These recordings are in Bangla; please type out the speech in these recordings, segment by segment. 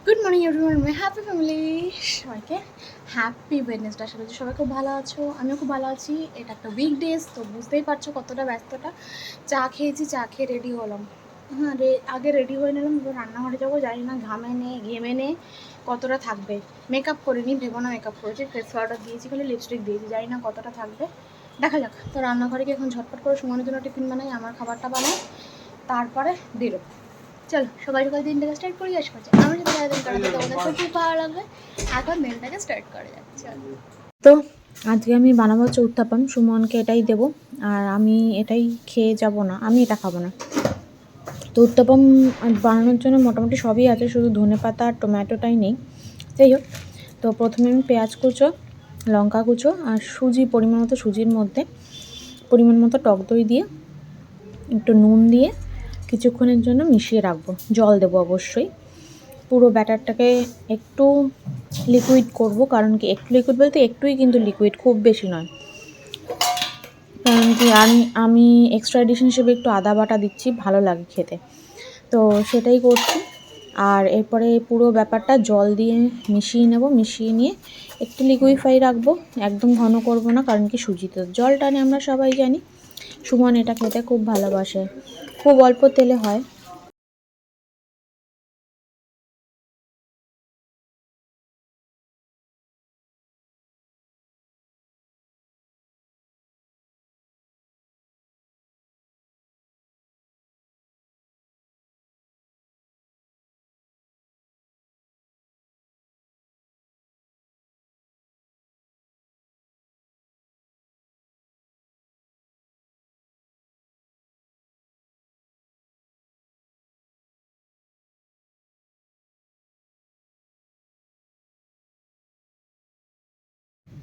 গুড মর্নিং এভরিওয়ান, মাই হ্যাপি ফ্যামিলি। সবাইকে হ্যাপি ওয়েডনেসডে। আশা করছি সবাই খুব ভালো আছো, আমিও খুব ভালো আছি। এটা একটা উইকডেজ, তো বুঝতেই পারছো কতটা ব্যস্ততা। চা খেয়েছি, চা খেয়ে রেডি হলাম। হ্যাঁ, আগে রেডি হয়ে নিলাম, এবার রান্নাঘরে যাবো। জানি না ঘেমে নে কতটা থাকবে। মেকআপ করিনি, ভেবো না মেকআপ করেছি, ফেস পাউডার দিয়েছি, খালি লিপস্টিক দিয়েছি, জানি না কতটা থাকবে, দেখা যাক। তো রান্নাঘরে গিয়ে এখন ঝটপট করে সুমনের জন্য টিফিন বানাই, আমার খাবারটা বানাই, তারপরে দিল। চলো সকাল সকাল দিনটাকে স্টার্ট করি। আশা করছি আমার সাথে সারাদিন কাটাতে তোমাদের খুব ভালো লাগবে। এখন দিনটাকে স্টার্ট করা যাচ্ছে। তো আজকে আমি বানাবো হচ্ছে উত্তাপাম, সুমনকে এটাই দেবো, আর আমি এটাই খেয়ে যাব না, আমি এটা খাবো না। তো উত্তাপাম বানানোর জন্য মোটামুটি সবই আছে, শুধু ধনেপাতা আর টমেটোটাই নেই। যাই হোক, তো প্রথমে আমি পেঁয়াজ কুচো, লঙ্কা কুচো আর সুজি, পরিমাণ মতো সুজির মধ্যে পরিমাণ মতো টক দই দিয়ে একটু নুন দিয়ে কিছুক্ষণের জন্য মিশিয়ে রাখবো। জল দেবো অবশ্যই। পুরো ব্যাটারটাকে একটু লিকুইড করব, কারণ কি একটু লিকুইড বলতে একটুই কিন্তু লিকুইড, খুব বেশি নয়। কারণ কি আমি এক্সট্রা এডিশন হিসেবে একটু আদা বাটা দিচ্ছি, ভালো লাগে খেতে, তো সেটাই করছি। আর এরপরে পুরো ব্যাপারটা জল দিয়ে মিশিয়ে নেব, মিশিয়ে নিয়ে একটু লিকুইফাই রাখবো, একদম ঘন করব না, কারণ কি সুজিতে জল টানে, আমরা সবাই জানি। সুমন এটা খেতে খুব ভালোবাসে, খুব অল্প তেলে হয়।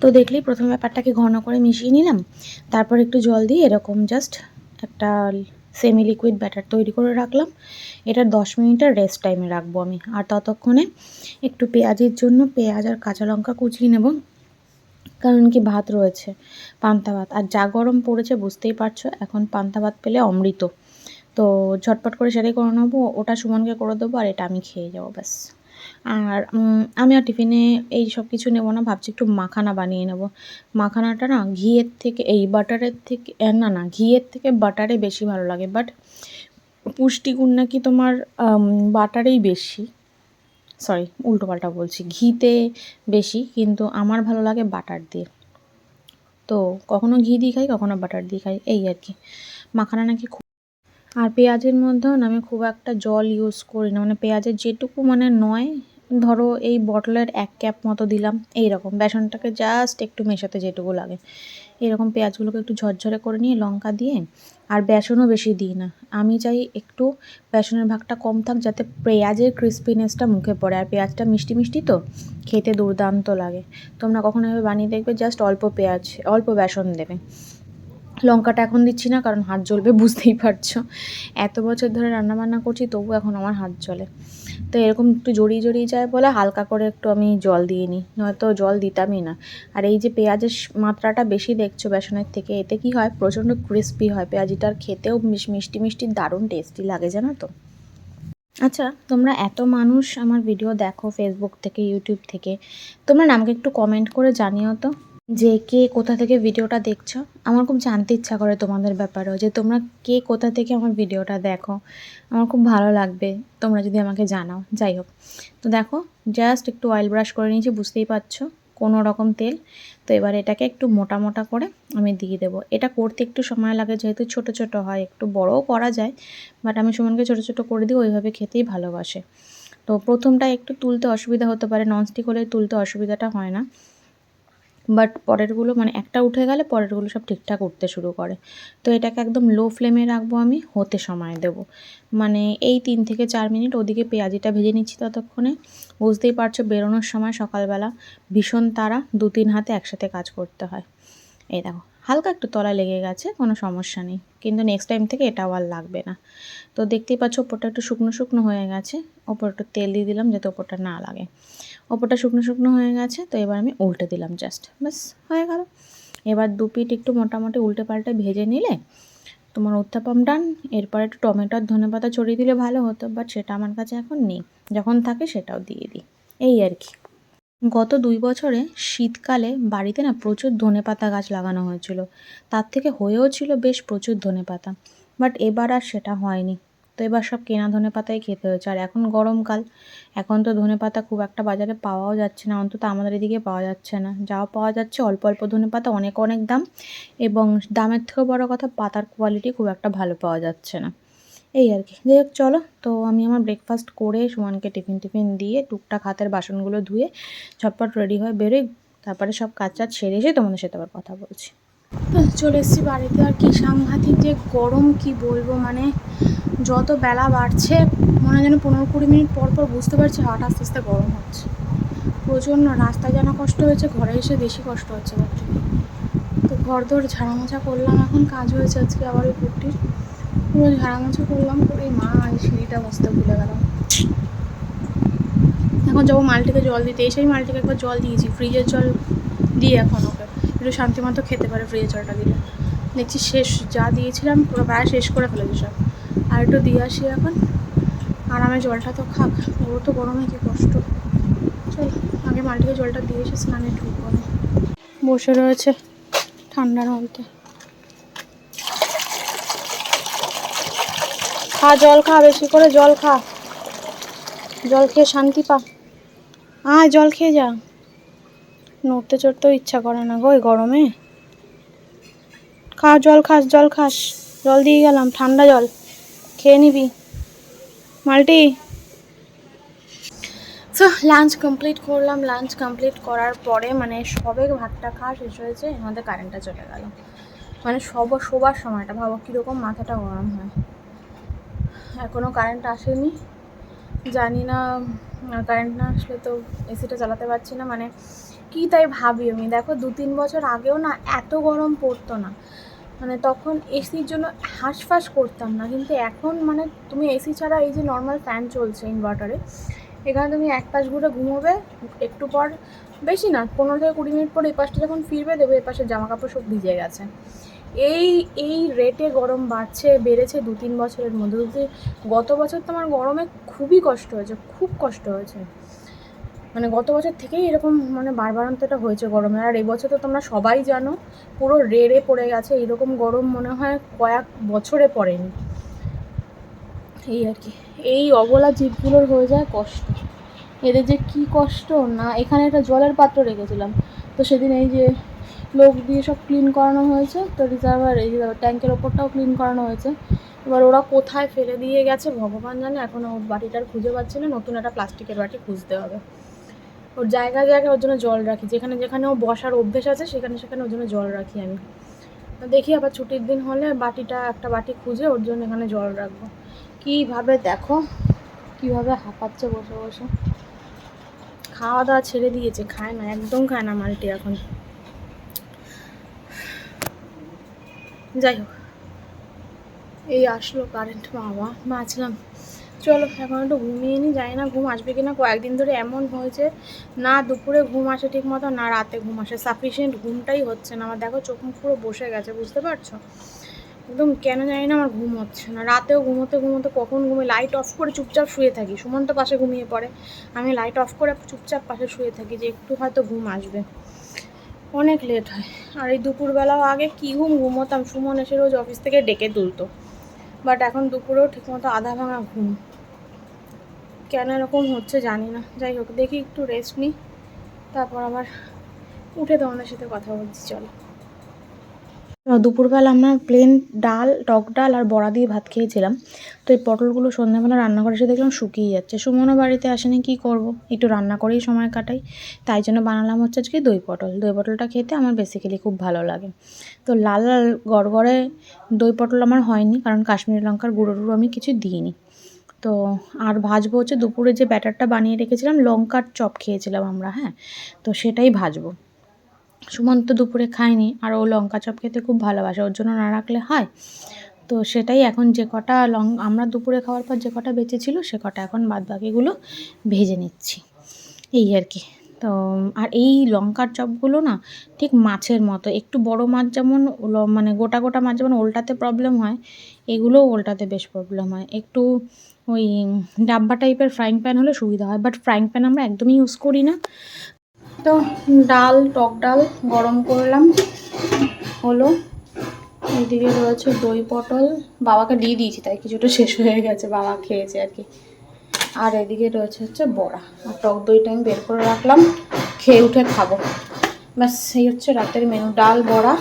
তো দেখলি প্রথম ব্যাপারটাকে ঘন করে মিশিয়ে নিলাম, তারপর একটু জল দিয়ে এরকম জাস্ট একটা সেমি লিকুইড ব্যাটার তৈরি করে রাখলাম। এটা 10 মিনিটের রেস্ট টাইমে রাখবো আমি। আর ততক্ষণে একটু পেঁয়াজের জন্য পেঁয়াজ আর কাঁচা লঙ্কা কুচিয়ে নেব, কারণ কি ভাত রয়েছে, পান্তা ভাত, আর যা গরম পড়েছে বুঝতেই পারছো, এখন পান্তা ভাত পেলে অমৃত। তো ঝটপট করে সেটাই করে নেবো, ওটা সুমনকে করে দেবো আর এটা আমি খেয়ে যাবো, ব্যাস। আর আমি আর টিফিনে এই সব কিছু নেবো না, ভাবছি একটু মাখানা বানিয়ে নেব। মাখানাটা না ঘিয়ের থেকে, এই বাটারের থেকে, না ঘিয়ের থেকে বাটারে বেশি ভালো লাগে, বাট পুষ্টিগুণ নাকি তোমার বাটারেই বেশি, সরি উল্টোপাল্টা বলছি, ঘিতে বেশি, কিন্তু আমার ভালো লাগে বাটার দিয়ে। তো কখনো ঘি দিয়ে খাই, কখনো বাটার দিয়ে খাই, এই আর কি। মাখানা নাকি খুব, আর পেঁয়াজের মধ্যেও না আমি খুব একটা জল ইউজ করি না, মানে পেঁয়াজের যেটুকু মানে নয়, ধরো এই বটলের 1 ক্যাপ মতো দিলাম, এই রকম বেসনটাকে জাস্ট একটু মেশাতে যেটুকু লাগে, এরকম পেঁয়াজগুলোকে একটু ঝরঝরে করে নিয়ে লঙ্কা দিয়ে, আর বেসনও বেশি দিই না, আমি চাই একটু বেসনের ভাগটা কম থাক, যাতে পেঁয়াজের ক্রিস্পিনেসটা মুখে পড়ে, আর পেঁয়াজটা মিষ্টি মিষ্টি তো খেতে দুর্দান্ত লাগে। তোমরা কখনো এভাবে বানিয়ে দেখবে, জাস্ট অল্প পেঁয়াজ অল্প বেসন দেবে। লঙ্কাটা এখন দিচ্ছি না, কারণ হাত জ্বলবে, বুঝতেই পারছো, এত বছর ধরে রান্নাবান্না করছি তবু এখন আমার হাত জ্বলে। তো এরকম একটু জড়িয়ে জড়িয়ে যায় বলে হালকা করে একটু আমি জল দিয়ে নিই, নয়তো জল দিতামই না। আর এই যে পেঁয়াজের মাত্রাটা বেশি দেখছো বেসনের থেকে, এতে কি হয়, প্রচণ্ড ক্রিস্পি হয় পেঁয়াজিটার, খেতেও মিষ্টি মিষ্টি দারুণ টেস্টি লাগে, জানো তো। আচ্ছা, তোমরা এত মানুষ আমার ভিডিও দেখো ফেসবুক থেকে, ইউটিউব থেকে, তোমরা আমাকে একটু কমেন্ট করে জানিও তো, যে কে কোথা থেকে ভিডিওটা দেখছো। আমার খুব জানতে ইচ্ছা করে তোমাদের ব্যাপারেও, যে তোমরা কে কোথা থেকে আমার ভিডিওটা দেখো, আমার খুব ভালো লাগবে তোমরা যদি আমাকে জানাও। যাই হোক, তো দেখো জাস্ট একটু অয়েল ব্রাশ করে নিয়েছি, বুঝতেই পারছো, কোনো রকম তেল। তো এবার এটাকে একটু মোটা মোটা করে আমি দিয়ে দেবো। এটা করতে একটু সময় লাগে, যেহেতু ছোট ছোট হয়, একটু বড়ও করা যায়, বাট আমি সুমনকে ছোট ছোট করে দিই, ওইভাবে খেতেই ভালোবাসে। তো প্রথমটা একটু তুলতে অসুবিধা হতে পারে, ননস্টিক হলে তুলতে অসুবিধাটা হয় না, বাট পরেরগুলো মানে একটা উঠে গেলে পরেরগুলো সব ঠিকঠাক উঠতে শুরু করে। তো এটাকে একদম লো ফ্লেমে রাখবো, আমি হতে সময় দেব, মানে এই 3 থেকে 4 মিনিট। ওদিকে পেঁয়াজিটা ভেজে নিচ্ছি ততক্ষণে। বুঝতেই পারছো বেরোনোর সময় সকালবেলা ভীষণ তাড়া, 2-3 হাতে একসাথে কাজ করতে হয়। এই দেখো হালকা একটু তলায় লেগে গেছে, কোনো সমস্যা নেই, কিন্তু নেক্সট টাইম থেকে এটাও আর লাগবে না। তো দেখতেই পাচ্ছ ওপরটা একটু শুকনো শুকনো হয়ে গেছে, ওপর একটু তেল দিয়ে দিলাম যাতে ওপরটা না লাগে। ওপরটা শুকনো শুকনো হয়ে গেছে, তো এবার আমি উল্টে দিলাম, জাস্ট ব্যাস হয়ে গেল। এবার 2 পিঠ একটু মোটামুটি উল্টে পাল্টে ভেজে নিলে তোমার উত্তাপাম ডান। এরপর একটু টমেটো আর ধনেপাতা ছড়িয়ে দিলে ভালো হতো, বাট সেটা আমার কাছে এখন নেই। যখন থাকে সেটাও দিয়ে দিই, এই আর কি। গত 2 বছরে শীতকালে বাড়িতে না প্রচুর ধনেপাতা গাছ লাগানো হয়েছিল, তার থেকে হয়েও ছিল বেশ প্রচুর ধনেপাতা। বাট এবার আর সেটা হয়নি, তো এবার সব কেনা ধনেপাতাই খেতে হয়েছে। আর এখন গরমকাল, এখন তো ধনেপাতা খুব একটা বাজারে পাওয়াও যাচ্ছে না, অন্তত আমাদের এদিকে পাওয়া যাচ্ছে না। যাও পাওয়া যাচ্ছে অল্প অল্প ধনেপাতা, অনেক অনেক দাম, এবং দামের থেকেও বড় কথা পাতার কোয়ালিটি খুব একটা ভালো পাওয়া যাচ্ছে না, এই আর কি। যাই হোক চলো, তো আমি আমার ব্রেকফাস্ট করে সুমনকে টিফিন দিয়ে টুকটাক হাতের বাসনগুলো ধুয়ে ঝটপট রেডি হয়ে বেরোই। তারপরে সব কাজ টাজ সেরে এসে তোমাদের সাথে আবার কথা বলছি। চলে এসেছি বাড়িতে, আর কি সাংঘাতিক যে গরম কি বলবো, মানে যত বেলা বাড়ছে মনে হয় যেন 15-20 মিনিট পর পর বুঝতে পারছি হাওয়াটা আস্তে আস্তে গরম হচ্ছে প্রচণ্ড। রাস্তায় জানা কষ্ট হয়েছে, ঘরে এসে বেশি কষ্ট হচ্ছে তার থেকে। তো ঘর দর ঝাড়া মোছা করলাম, এখন কাজ হয়েছে আজকে আবার ওই কুর্তির পুরো ঝাড়া মোছা করলাম করে মা এই সিঁড়িটা বসতে ভুলে গেলাম। এখন যাবো মালটিকে জল দিতে, এসেই মালটিকে একবার জল দিয়েছি, ফ্রিজের জল দিয়ে এখন ওকে একটু শান্তি মতো খেতে পারে ফ্রিজের জলটা দিলে। দেখছি শেষ, যা দিয়েছিলাম পুরো প্রায় শেষ করে ফেলেছি সব, আর একটু দিয়ে আসি এখন আরামে, জলটা তো খাক, ওর তো গরমে কী কষ্ট। চল আগে মালটিকে জলটা দিয়ে এসে স্নানে ঢুকবো। বসে রয়েছে ঠান্ডার মধ্যে, খা জল খা, বেশি করে জল খা, জল খেয়ে শান্তি পা। আয় জল খেয়ে যা, নড়তে চড়তেও ইচ্ছা করে না গো এই গরমে। খা জল খাস, জল খাস, জল দিয়ে গেলাম ঠান্ডা জল, খেয়ে নিবি মাল্টি। সো লাঞ্চ কমপ্লিট করলাম, লাঞ্চ কমপ্লিট করার পরে মানে সবে ভাতটা খাওয়া শেষ হয়েছে, আমাদের কারেন্টটা চলে গেল। মানে শোবার সময়টা ভাবো কীরকম মাথাটা গরম হয়। এখনও কারেন্ট আসেনি, জানি না, কারেন্ট না আসলে তো এসিটা চালাতে পারছি না। মানে কী তাই ভাবি আমি, দেখো 2-3 বছর আগেও না এত গরম পড়তো না, মানে তখন এসির জন্য হাঁসফাঁস করতাম না। কিন্তু এখন মানে তুমি এসি ছাড়া, এই যে নর্মাল ফ্যান চলছে ইনভার্টারে, এখানে তুমি এক পাশ ঘুরে ঘুমোবে, একটু পর বেশি না 15-20 মিনিট পর এই পাশটা যখন ফিরবে দেবে এই পাশে জামা কাপড় সব ভিজে গেছে। এই রেটে গরম বেড়েছে 2-3 বছরের মধ্যে। গত বছর তো আমার গরমে খুবই কষ্ট হয়েছে, খুব কষ্ট হয়েছে, মানে গত বছর থেকেই এরকম মানে বাড়বাড়ন্তটা হয়েছে গরমে। আর এবছর তো তোমরা সবাই জানো পুরো রেড়ে পড়ে গেছে, এরকম গরম মনে হয় কয়েক বছরে পড়েনি, এই আর কি। এই অবলা জীবগুলোর হয়ে যায় কষ্ট, এদের যে কী কষ্ট না। এখানে একটা জলের পাত্র রেখেছিলাম, তো সেদিন এই যে লোক দিয়ে সব ক্লিন করানো হয়েছে, তো রিজার্ভার এই ট্যাঙ্কের ওপরটাও ক্লিন করানো হয়েছে। এবার ওরা কোথায় ফেলে দিয়ে গেছে ভগবান জানে, এখন ওর বাটিটার খুঁজে পাচ্ছি না, নতুন একটা প্লাস্টিকের বাটি খুঁজতে হবে। ওর জায়গায় ওর জন্য জল রাখি, যেখানে যেখানে ও বসার অভ্যেস আছে সেখানে সেখানে ওর জন্য জল রাখি আমি। তো দেখি আবার ছুটির দিন হলে একটা বাটি খুঁজে ওর জন্য এখানে জল রাখবো। কীভাবে দেখো কীভাবে হাঁপাচ্ছে বসে বসে, খাওয়া দাওয়া ছেড়ে দিয়েছে, খায় না, একদম খায় না মালটি এখন। যাই হোক, এই আসলো কারেন্ট, বাবা বাঁচলাম। চলো এখন একটু ঘুমিয়ে নিই, জানি না ঘুম আসবে কিনা। কয়েকদিন ধরে এমন হয়েছে, না দুপুরে ঘুম আসে ঠিক মতো, না রাতে ঘুম আসে, সাফিসিয়েন্ট ঘুমটাই হচ্ছে না আমার। দেখো চোখ মুখ পুরো বসে গেছে, বুঝতে পারছো, একদম কেন জানি না আমার ঘুম হচ্ছে না। রাতেও ঘুমোতে ঘুমোতে কখন ঘুমে, লাইট অফ করে চুপচাপ শুয়ে থাকি, সুমন তো পাশে ঘুমিয়ে পড়ে, আমি লাইট অফ করে চুপচাপ পাশে শুয়ে থাকি যে একটু হয়তো ঘুম আসবে। অনেক লেট হয়। আর এই দুপুরবেলাও আগে কী ঘুমোতাম, সুমন এসে রোজ অফিস থেকে ডেকে তুলতো, বাট এখন দুপুরেও ঠিকমতো আধা ভাঙা ঘুম, কেন এরকম হচ্ছে জানি না। যাই হোক দেখি একটু রেস্ট নিই, তারপর আবার উঠে তোমাদের সাথে কথা বলছি। চলো, দুপুরবেলা আমরা প্লেন ডাল, টক ডাল আর বড়া দিয়ে ভাত খেয়েছিলাম। তো এই পটলগুলো সন্ধ্যাবেলা রান্নাঘরে এসে দেখলাম শুকিয়ে যাচ্ছে, সুমনও বাড়িতে আসেনি, কী করব, একটু রান্না করেই সময় কাটাই, তাই জন্য বানালাম হচ্ছে আজকে দই পটলটা খেতে আমার বেসিক্যালি খুব ভালো লাগে। তো লাল লাল গড়গড়ে দই পটল আমার হয়নি, কারণ কাশ্মীরি লঙ্কার গুঁড়ো টুড়ো আমি কিছু দিইনি। তো আর ভাজবো হচ্ছে দুপুরে যে ব্যাটারটা বানিয়ে রেখেছিলাম, লঙ্কার চপ খেয়েছিলাম আমরা, হ্যাঁ, তো সেটাই ভাজবো। সুমন তো দুপুরে খায়নি, আর ও লঙ্কা চপ খেতে খুব ভালোবাসে, ওর জন্য না রাখলে হয়। তো সেটাই এখন যে কটা আমরা দুপুরে খাওয়ার পর যে কটা বেঁচে ছিল সে কটা এখন বাদবাকিগুলো ভেজে নিচ্ছি, এই আর কি। তো আর এই লঙ্কার চপগুলো না ঠিক মাছের মতো, একটু বড় মাছ যেমন মানে গোটা গোটা মাছ যেমন ওল্টাতে প্রবলেম হয়, এগুলোও ওল্টাতে বেশ প্রবলেম হয়। একটু ওই ডাব্বা টাইপের ফ্রাইং প্যান হলে সুবিধা হয়, বাট ফ্রাইং প্যান আমরা একদমই ইউজ করি না। তো ডাল, টক ডাল গরম করলাম, হলো। এইদিকে রয়েছে দই পটল, বাবাকে দিয়ে দিয়েছি তাই কিছুটা শেষ হয়ে গেছে, বাবা খেয়েছে আর কি। আর এদিকে রয়েছে হচ্ছে বড়া, আর টক দইটা আমি বের করে রাখলাম, খেয়ে উঠে খাবো। ব্যাস এই হচ্ছে রাতের মেনু, ডাল, বড়া,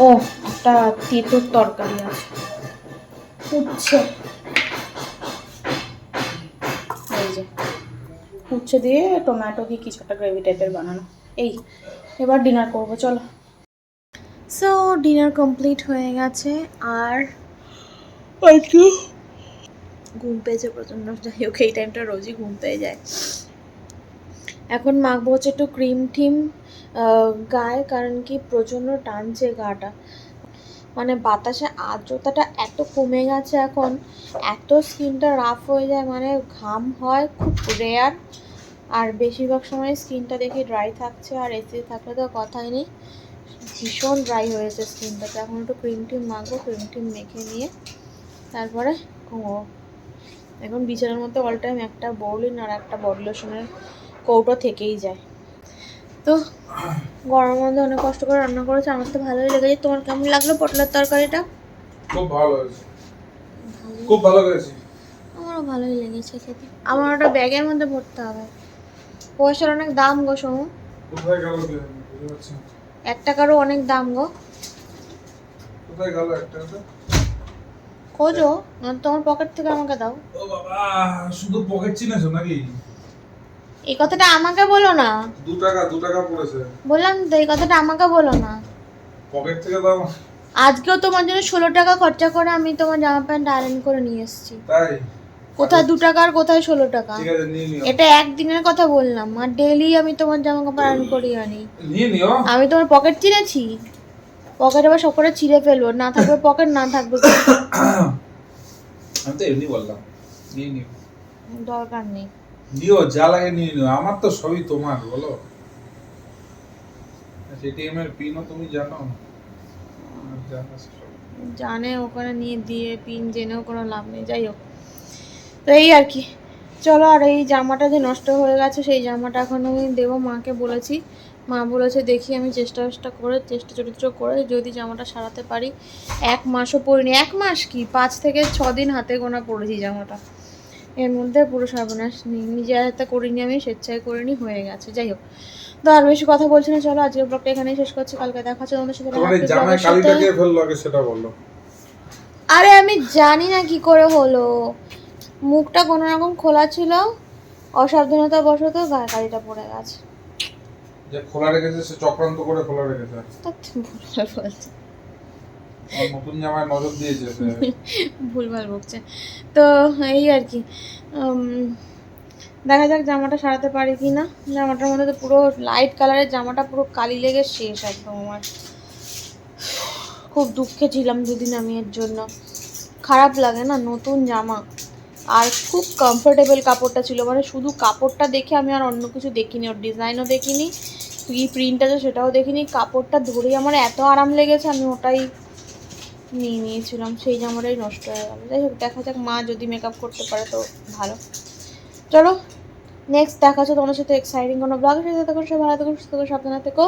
ও একটা তেঁতুর তরকারি আছে, উচ্ছে, এই যে উচ্ছে দিয়ে টমেটো দিয়ে কিছু একটা গ্রেভি টাইপের বানানো। এই এবার ডিনার করবো, চলো। সো ডিনার কমপ্লিট হয়ে গেছে, আর একটু ঘুম পেয়েছে প্রচণ্ড, যাই হোক এই টাইমটা রোজই ঘুম পেয়ে যায়। এখন মাখবো হচ্ছে একটু ক্রিম টিম গায়ে, কারণ কি প্রচণ্ড টানছে গাটা, মানে বাতাসে আর্দ্রতাটা এত কমে গেছে এখন, এত স্কিনটা রাফ হয়ে যায়, মানে ঘাম হয় খুব রেয়ার, আর বেশিরভাগ সময় স্কিনটা দেখি ড্রাই থাকছে, আর এসি থাকলে তো কথাই নেই, ভীষণ ড্রাই হয়েছে স্কিনটা। তো এখন একটু ক্রিম টিম মাখবো, ক্রিম টিম মেখে নিয়ে তারপরে ঘুমোবো। এখন বিছানার মধ্যে অল টাইম একটা বোরলিন আর একটা বডি লোশনের কৌটো থেকেই যায়। তো গরমের মধ্যে অনেক কষ্ট করে রান্না করেছে, আমার তো ভালোই লেগেছে। তোমার কেমন লাগলো পটলের তরকারিটা? খুব ভালো হয়েছে, খুব ভালো হয়েছে। আমারও ভালোই লেগেছে খেতে। আমার ওটা ব্যাগের মধ্যে ভরতে হবে, পয়সার অনেক দাম গো সমু। কোথায় গেল বুঝতে পারছি না। 1 টাকারও অনেক দাম গো। কোথায় গেল একটা? খোঁজো, তোমার পকেট থেকে আমাকে দাও। ও বাবা, শুধু পকেট চিনেছো নাকি? এই কথাটা আমাকে বলো না। 2 টাকা পড়েছে। বললাম তো এই কথাটা আমাকে বলো না। পকেট থেকে দাও। আজকেও তোমার জন্য 16 টাকা খরচা করে আমি তোমার জামা প্যান্ট আয়রন করে নিয়ে এসেছি। তাই? কোথায় 2 টাকা আর কোথায় 16 টাকা? ঠিক আছে, নিয়ে নিও। এটা একদিনের কথা বললাম, আর ডেইলি আমি তোমার জামা কাপড় আয়রন করি আনি। নিয়ে নিও। আমি তোমার পকেট চিনেছি? পকেট আবার সব করে ছিঁড়ে ফেলবো, না থাকবে পকেট, না থাকবে আমি তো এমনি বললাম, নিয়ে নিও। দরকার নেই। নিও, যা লাগে নিয়ে নিও, আমার তো সবই তোমার, বলো। এটিএম এর পিনও তুমি জানো? জানে, ওখানে নিয়ে দিয়ে পিন জেনেও কোনো লাভ নেই, যাই হোক। তো এই আর কি, চলো। আর এই জামাটা যে নষ্ট হয়ে গেছে, সেই জামাটা এখন আমি দেবো, মাকে বলেছি। মা বলেছে দেখি আমি চেষ্টা চরিত্র করে যদি জামাটা সারাতে পারি। 1 মাসও পরিনি, 1 মাস কি 5 থেকে 6 দিন হাতে গোনা পড়েছি জামাটা, এর মধ্যে পুরো সর্বনাশ। নিজের হাতে করিনি, আমি স্বেচ্ছায় করিনি, হয়ে গেছে। যাই হোক, তো আর বেশি কথা বলছি না, চলো আজকের ব্লগটা এখানেই শেষ করছি। কালকে দেখা হচ্ছে তোমাদের সাথে। তোমার এই জামায় কালিটা কে ফেললো আগে সেটা বলো। আরে আমি জানি না কি করে হলো, মুখটা কোনো রকম খোলা ছিল, অসাবধানতা বশত গায়ে কালিটা পড়ে গেছে। যে খোলা রেখেছে সে চক্রান্ত করে খোলা রেখেছে। ভুলভাল বলছে, নতুন জামায় নজর দিয়েছে সে। ভুলভাল বকছে। তো এই আর কি, দেখা যাক জামাটা সারাতে পারি কি না। জামাটার মধ্যে তো পুরো লাইট কালারের জামাটা পুরো কালি লেগে শেষ একদম। আমার খুব দুঃখে ছিলাম 2 দিন আমি এর জন্য। খারাপ লাগে না নতুন জামা, আর খুব কমফোর্টেবল কাপড়টা ছিল, মানে শুধু কাপড়টা দেখে আমি আর অন্য কিছু দেখিনি, ওর ডিজাইনও দেখিনি, কি প্রিন্ট আছে সেটাও দেখিনি, কাপড়টা ধরেই আমার এত আরাম লেগেছে, আমি ওটাই নিয়ে নিয়েছিলাম। সেই জামাটাই নষ্ট হয়ে গেল। যাই হোক, দেখা যাক, মা যদি মেকআপ করতে পারে তো ভালো। চলো নেক্সট দেখা হচ্ছে তোমাদের সাথে এক্সাইটিং কোনো ব্লগের সাথে। তখন সব ভালো থেকো, সুস্থ থেকো, সাবধানে থেকো।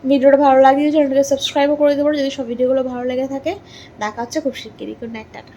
ভিডিওটা ভালো লাগলে চ্যানেলটাকে সাবস্ক্রাইবও করে দেবো যদি সব ভিডিওগুলো ভালো লেগে থাকে। দেখা হচ্ছে খুব শিগগিরই। Good night, tata.